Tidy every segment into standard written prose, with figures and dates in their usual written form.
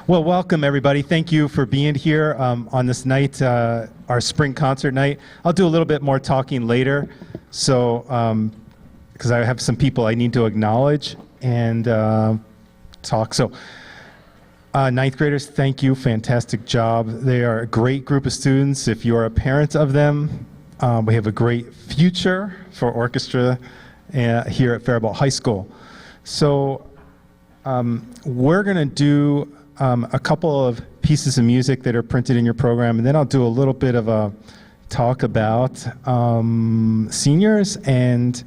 Well, welcome everybody. Thank you for being here on this night, our spring concert night. I'll do a little bit more talking later, so because I have some people I need to acknowledge and talk. So, ninth graders, thank you. Fantastic job. They are a great group of students. If you are a parent of them, we have a great future for orchestra here at Faribault High School. So, we're going to do a couple of pieces of music that are printed in your program, and then I'll do a little bit of a talk about seniors and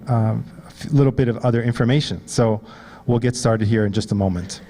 a little bit of other information. So we'll get started here in just a moment.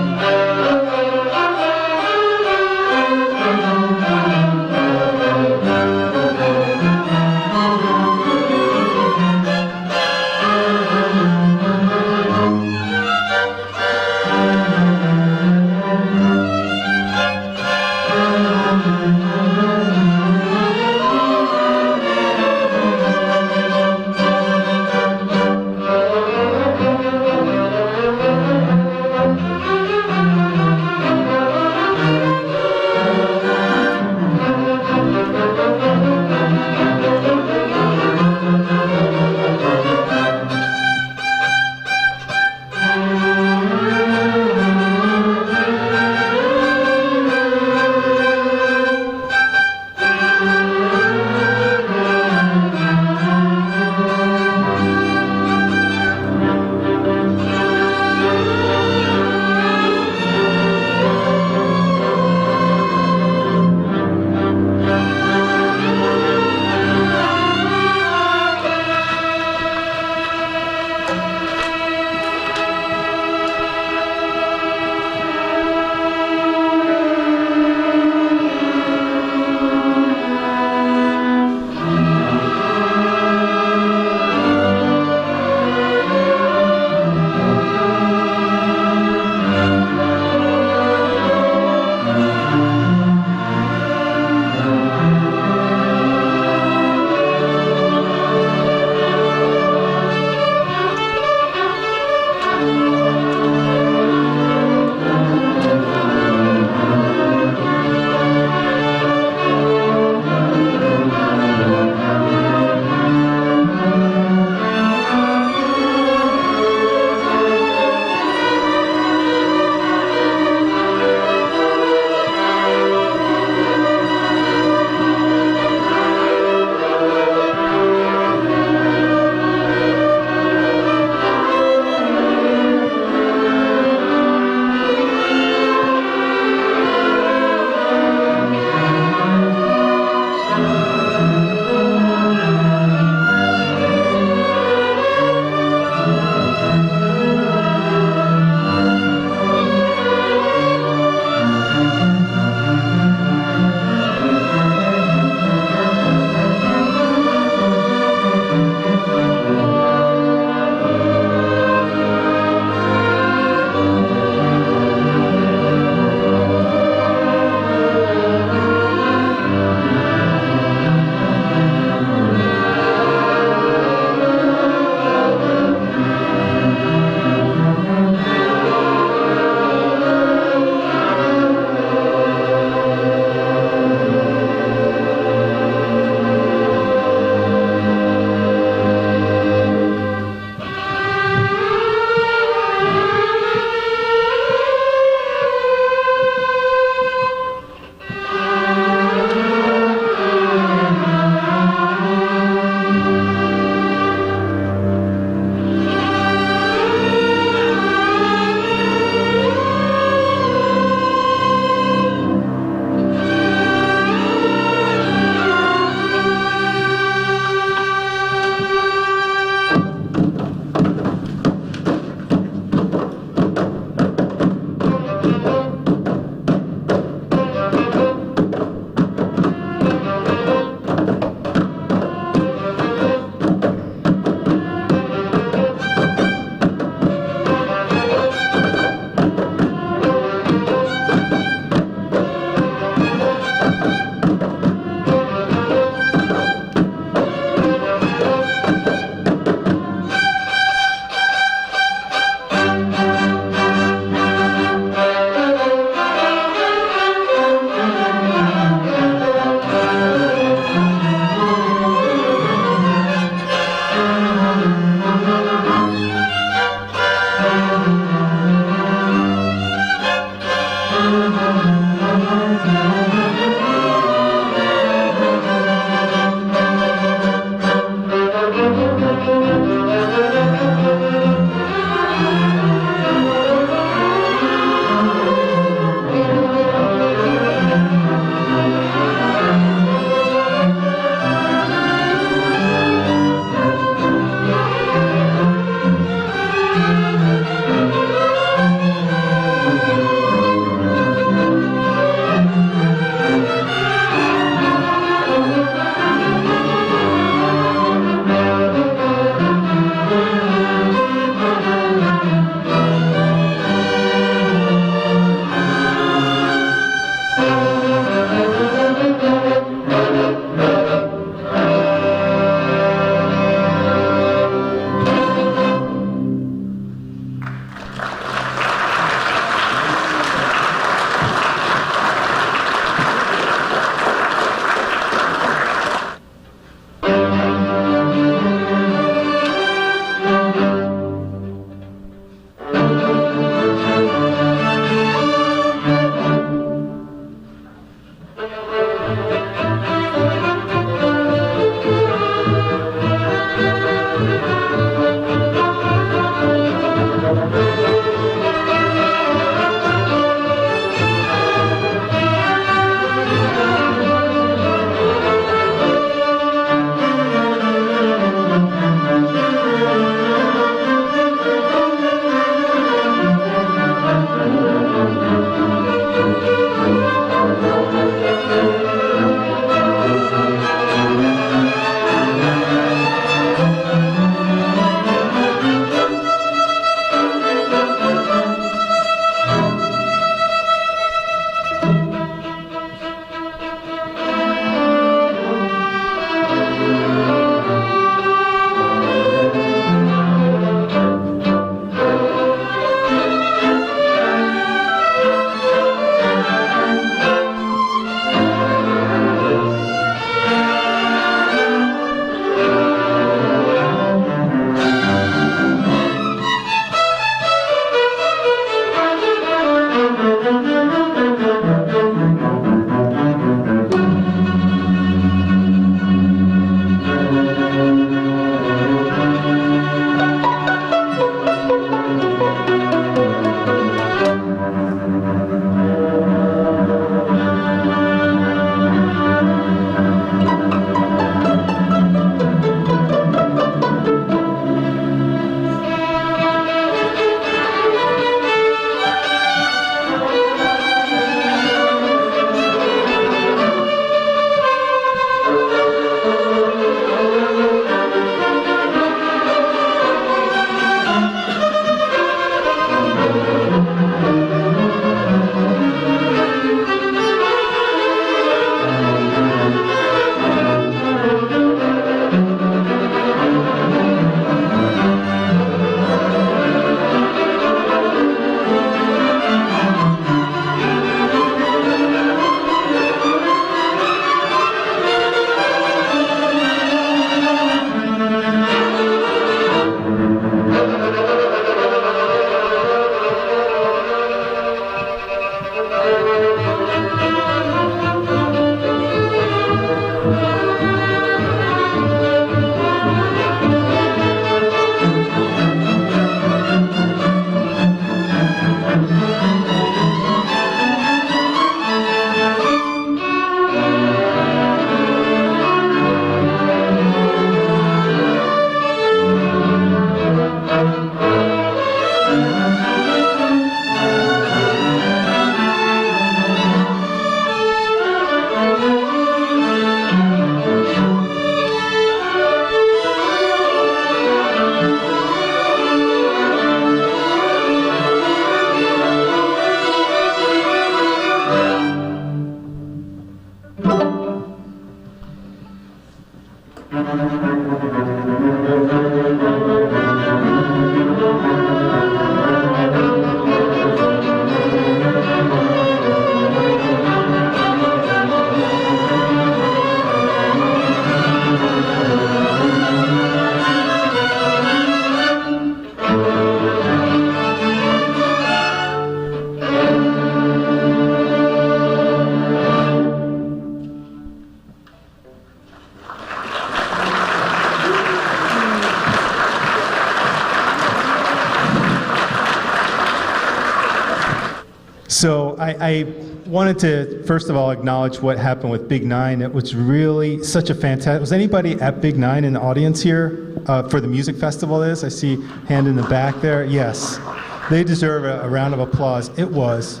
So I wanted to, first of all, acknowledge what happened with Big Nine. It was really such a fantastic, was anybody at Big Nine in the audience here for the music festival is? I see hand in the back there. Yes. They deserve a round of applause. It was.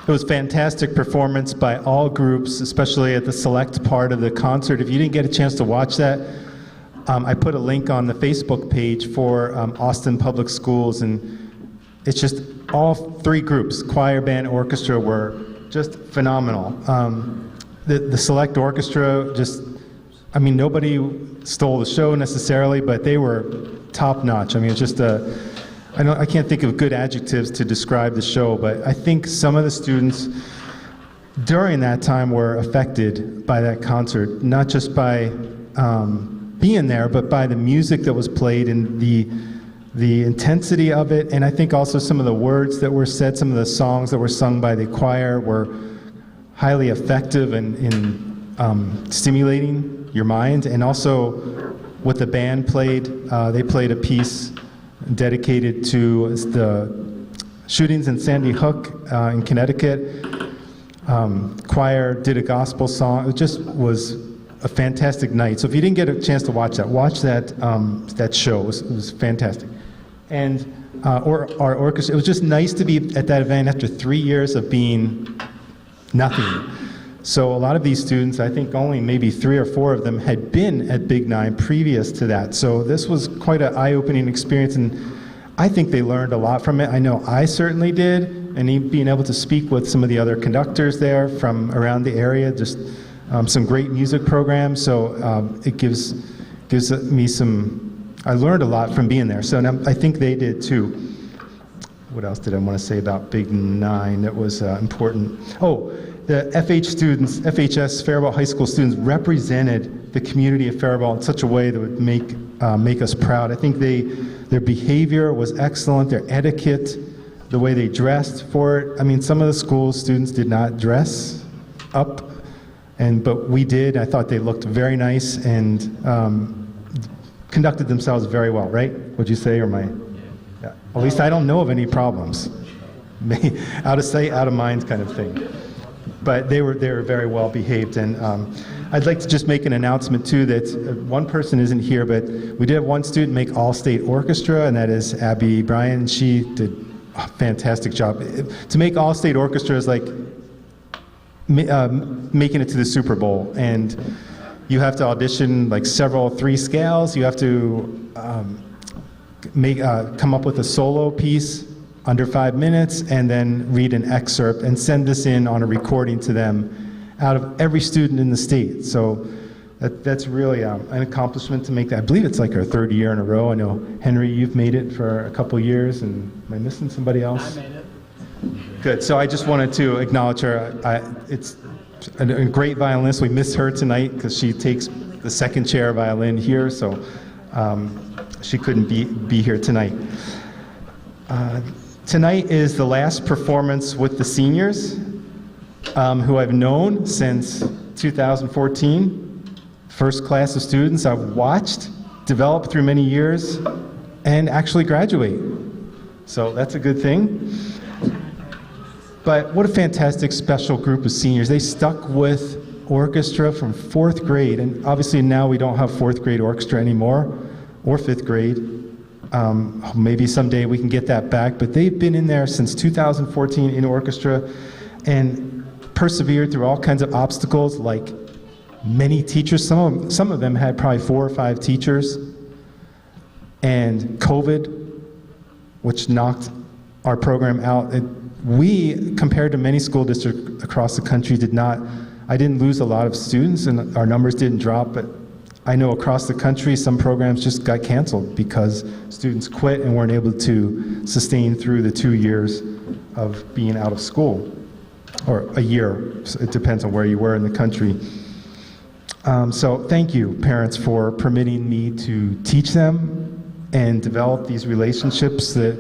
It was fantastic performance by all groups, especially at the select part of the concert. If you didn't get a chance to watch that, I put a link on the Facebook page for Austin Public Schools, and it's just all three groups, choir, band, orchestra, were just phenomenal. The select orchestra just, I mean, nobody stole the show necessarily, but they were top notch. I mean, it's just I can't think of good adjectives to describe the show, but I think some of the students during that time were affected by that concert, not just by being there, but by the music that was played and the intensity of it. And I think also some of the words that were said, some of the songs that were sung by the choir were highly effective in stimulating your mind. And also what the band played, they played a piece dedicated to the shootings in Sandy Hook in Connecticut. Choir did a gospel song. It just was a fantastic night. So if you didn't get a chance to watch that, watch that that show. It was fantastic. And our orchestra, it was just nice to be at that event after 3 years of being nothing. So a lot of these students, I think only maybe 3 or 4 of them had been at Big Nine previous to that. So this was quite an eye-opening experience, and I think they learned a lot from it. I know I certainly did, and being able to speak with some of the other conductors there from around the area, just some great music programs. So it gives me I learned a lot from being there. So I think they did too. What else did I want to say about Big Nine that was important? Oh, the FHS, Faribault High School students represented the community of Faribault in such a way that would make us proud. I think their behavior was excellent, their etiquette, the way they dressed for it. I mean, some of the school students did not dress up, but we did. I thought they looked very nice and conducted themselves very well, right? Would you say, or my? Yeah. At least I don't know of any problems. Out of sight, out of mind kind of thing. But they were very well behaved, and I'd like to just make an announcement too that one person isn't here, but we did have one student make All-State Orchestra, and that is Abby Bryan. She did a fantastic job. To make All-State Orchestra is like making it to the Super Bowl, and you have to audition like 3 scales. You have to come up with a solo piece under 5 minutes, and then read an excerpt and send this in on a recording to them out of every student in the state. So that's really an accomplishment to make that. I believe it's like our 3rd year in a row. I know, Henry, you've made it for a couple years, and am I missing somebody else? I made it. Good, so I just wanted to acknowledge her. It's a great violinist. We miss her tonight because she takes the 2nd chair violin here, so she couldn't be here tonight. Tonight is the last performance with the seniors, who I've known since 2014. First class of students I've watched develop through many years and actually graduate. So that's a good thing. But what a fantastic special group of seniors. They stuck with orchestra from 4th grade, and obviously now we don't have 4th grade orchestra anymore, or 5th grade. Maybe someday we can get that back, but they've been in there since 2014 in orchestra and persevered through all kinds of obstacles, like many teachers. Some of them had probably 4 or 5 teachers, and COVID, which knocked our program out. we, compared to many school districts across the country, I didn't lose a lot of students and our numbers didn't drop, but I know across the country some programs just got canceled because students quit and weren't able to sustain through the 2 years of being out of school, or a year. So it depends on where you were in the country. So thank you, parents, for permitting me to teach them and develop these relationships that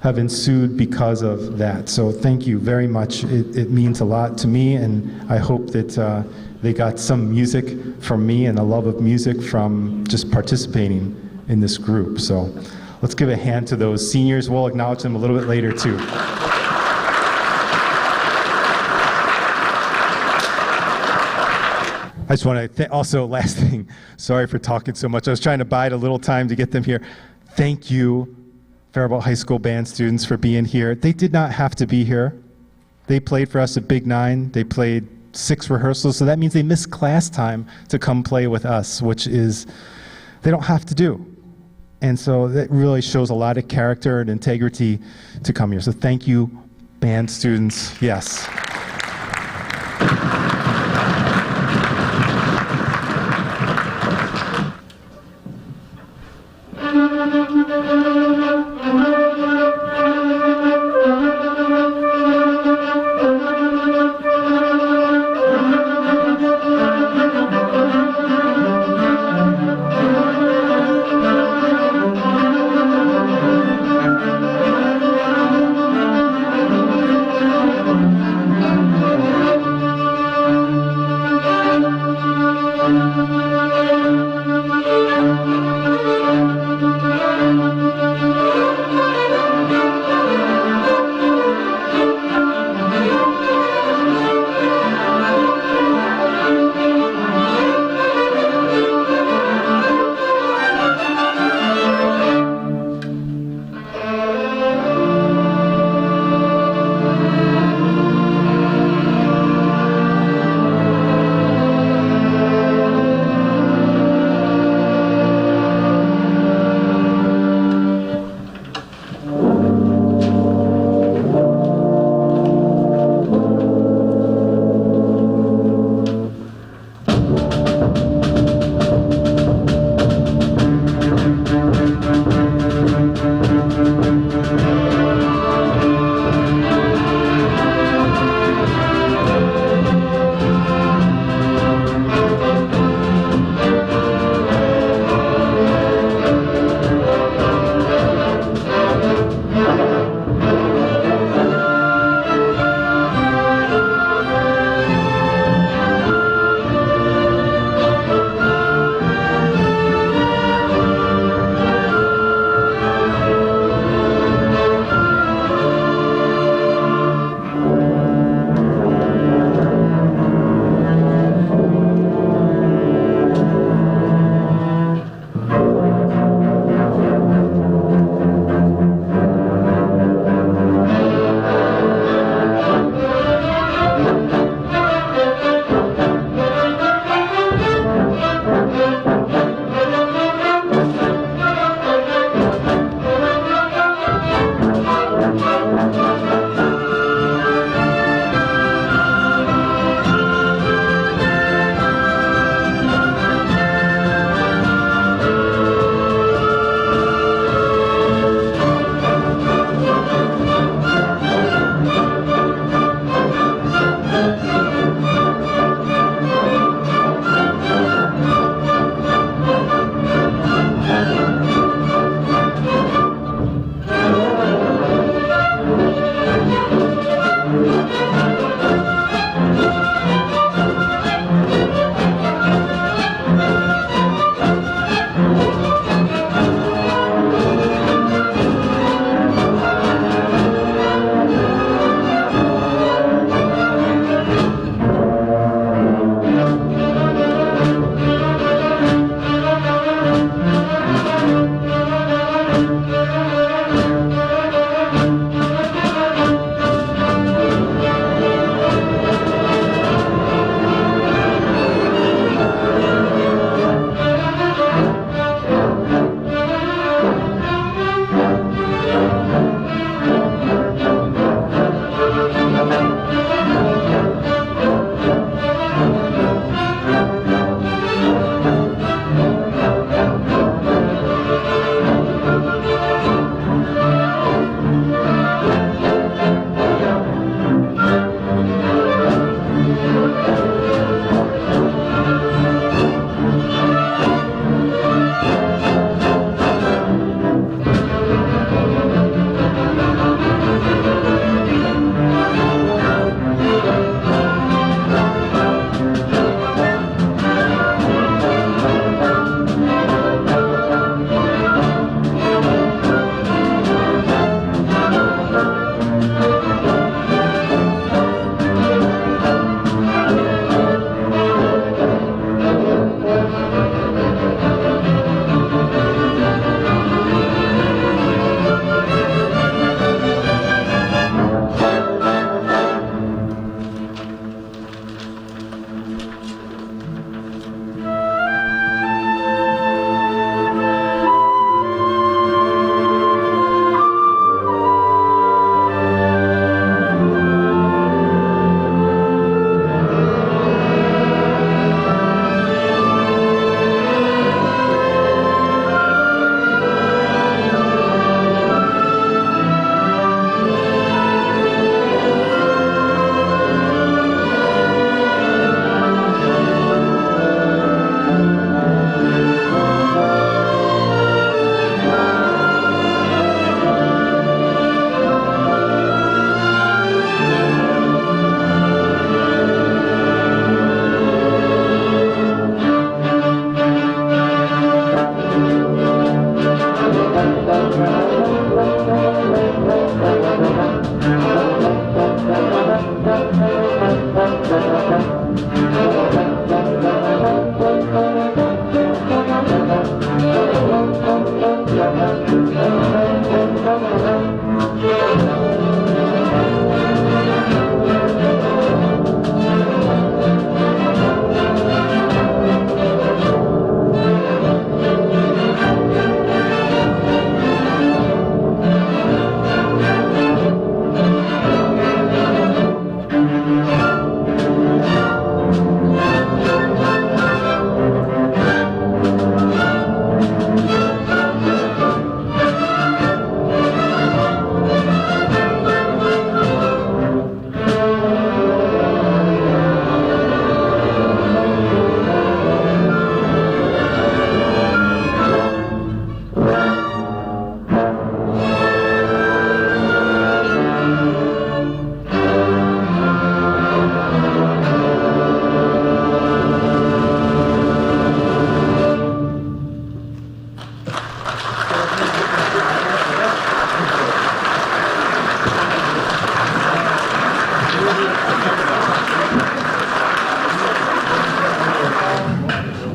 have ensued because of that. So thank you very much. It means a lot to me, and I hope that they got some music from me and a love of music from just participating in this group. So let's give a hand to those seniors. We'll acknowledge them a little bit later too. I just want to also, last thing, sorry for talking so much. I was trying to bide a little time to get them here. Thank you, Faribault High School band students, for being here. They did not have to be here. They played for us at Big 9. They played 6 rehearsals, so that means they missed class time to come play with us, which is, they don't have to do. And so that really shows a lot of character and integrity to come here. So thank you, band students. Yes.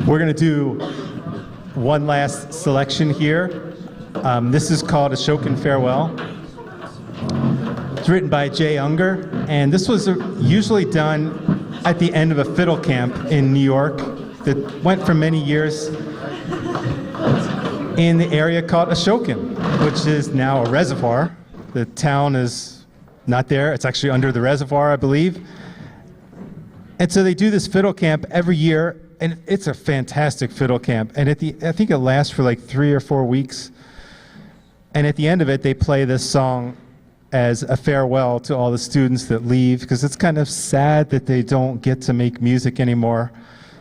We're going to do one last selection here. This is called Ashokan Farewell. It's written by Jay Unger, and this was usually done at the end of a fiddle camp in New York that went for many years in the area called Ashokan, which is now a reservoir. The town is not there. It's actually under the reservoir, I believe. And so they do this fiddle camp every year, and it's a fantastic fiddle camp. And I think it lasts for like 3 or 4 weeks. And at the end of it, they play this song as a farewell to all the students that leave, because it's kind of sad that they don't get to make music anymore.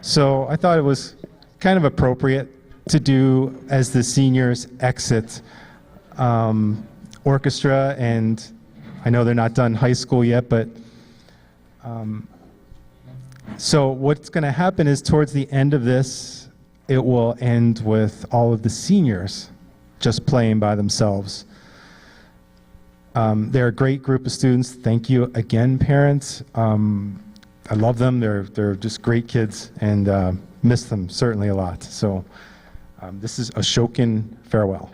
So I thought it was kind of appropriate to do as the seniors exit orchestra, and I know they're not done high school yet, but so what's going to happen is towards the end of this, it will end with all of the seniors just playing by themselves. They're a great group of students. Thank you again, parents. I love them. They're just great kids, and miss them certainly a lot. So this is Ashokan Farewell.